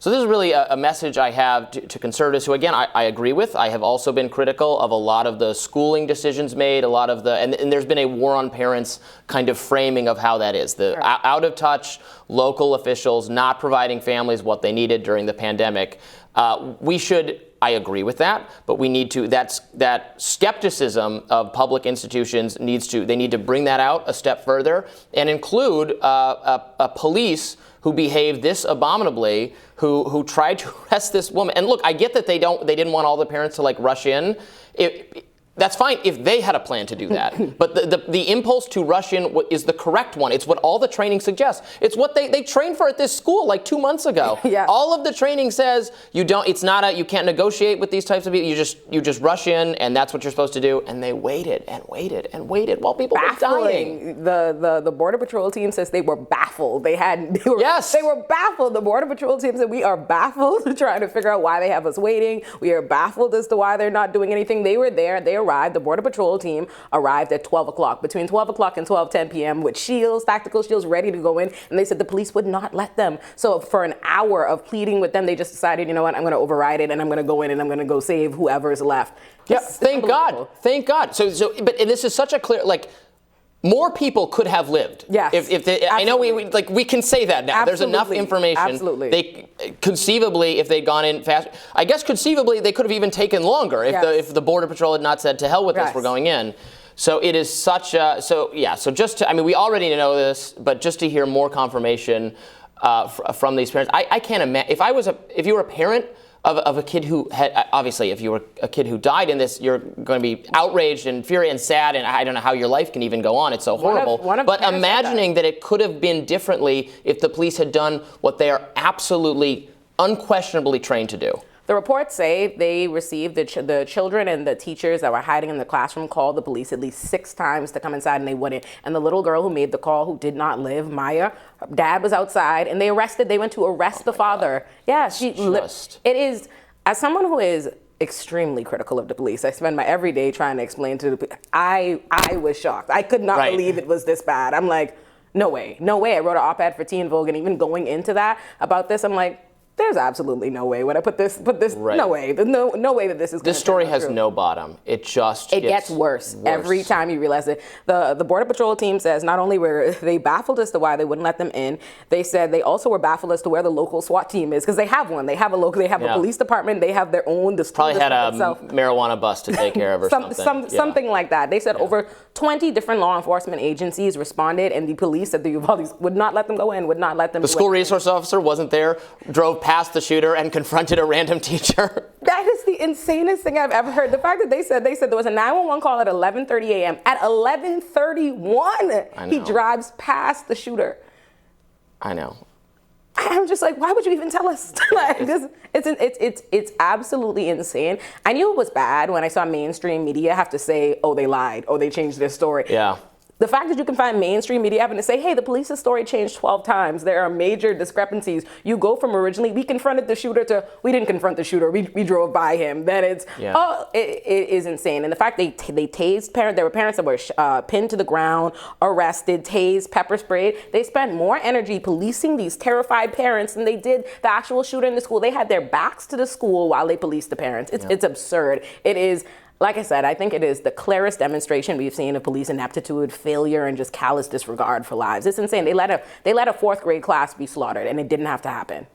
So this is really a message I have to conservatives who, again, I agree with. I have also been critical of a lot of the schooling decisions made, a lot of the, and there's been a war on parents kind of framing of how that is. The out of touch local officials not providing families what they needed during the pandemic. I agree with that, but we need to, that skepticism of public institutions they need to bring that out a step further and include a police who behaved this abominably, who tried to arrest this woman. And look, I get that they didn't want all the parents to rush in. That's fine if they had a plan to do that. But the impulse to rush in is the correct one. It's what all the training suggests. It's what they trained for at this school 2 months ago. Yeah. All of the training says you can't negotiate with these types of people. You just rush in, and that's what you're supposed to do. And they waited and waited and waited while people were dying. The Border Patrol team says they were baffled. They were baffled. The Border Patrol team said we are baffled trying to figure out why they have us waiting. We are baffled as to why they're not doing anything. They were there. They arrived. The Border Patrol team arrived at 12 o'clock, between 12 o'clock and 12:10 p.m. with shields, tactical shields, ready to go in. And they said the police would not let them. So for an hour of pleading with them, they just decided, you know what, I'm going to override it and I'm going to go in and I'm going to go save whoever's left. Yeah, thank God. Thank God. But this is such a clear, more people could have lived. Yes. I know we can say that now. Absolutely. There's enough information. Absolutely. They conceivably, if they'd gone in fast, I guess conceivably they could have even taken longer if the Border Patrol had not said to hell with this, we're going in. So it is such a we already know this, but just to hear more confirmation from these parents, I can't imagine if you were a parent of a kid who had, obviously, if you were a kid who died in this, you're going to be outraged and furious and sad, and I don't know how your life can even go on. It's so horrible. But imagining that it could have been differently if the police had done what they are absolutely, unquestionably trained to do. The reports say they received the children and the teachers that were hiding in the classroom called the police at least 6 times to come inside, and they wouldn't. And the little girl who made the call, who did not live, Maya, dad was outside, and they went to arrest the father. God. Yeah, it is, as someone who is extremely critical of the police, I spend my every day trying to explain to the police. I was shocked. I could not believe it was this bad. I'm like, no way. I wrote an op-ed for Teen Vogue, and even going into that about this, I'm like, there's absolutely no way when I put this, no way. There's no way that this is. This story has no bottom. It gets worse every time you realize it. The Border Patrol team says not only were they baffled as to why they wouldn't let them in, they said they also were baffled as to where the local SWAT team is, because they have one. They have a police department. They have their own. Probably had a marijuana bust to take care of or something like that. They said over 20 different law enforcement agencies responded, and the police at the Uvalde would not let them go in. Would not let them. The school resource officer wasn't there. Drove past the shooter and confronted a random teacher. That is the insanest thing I've ever heard. The fact that they said there was a 911 call at 11:30 a.m. At 11:31, he drives past the shooter. I know. I'm just like, why would you even tell us? It's absolutely insane. I knew it was bad when I saw mainstream media have to say, oh, they lied, oh, they changed their story. Yeah. The fact that you can find mainstream media having to say, hey, the police's story changed 12 times. There are major discrepancies. You go from originally, we confronted the shooter, to we didn't confront the shooter, we drove by him. Then it is insane. And the fact they tased parents, there were parents that were pinned to the ground, arrested, tased, pepper sprayed. They spent more energy policing these terrified parents than they did the actual shooter in the school. They had their backs to the school while they policed the parents. It's absurd. It is. Like I said, I think it is the clearest demonstration we've seen of police ineptitude, failure, and just callous disregard for lives. It's insane. They let a 4th grade class be slaughtered, and it didn't have to happen.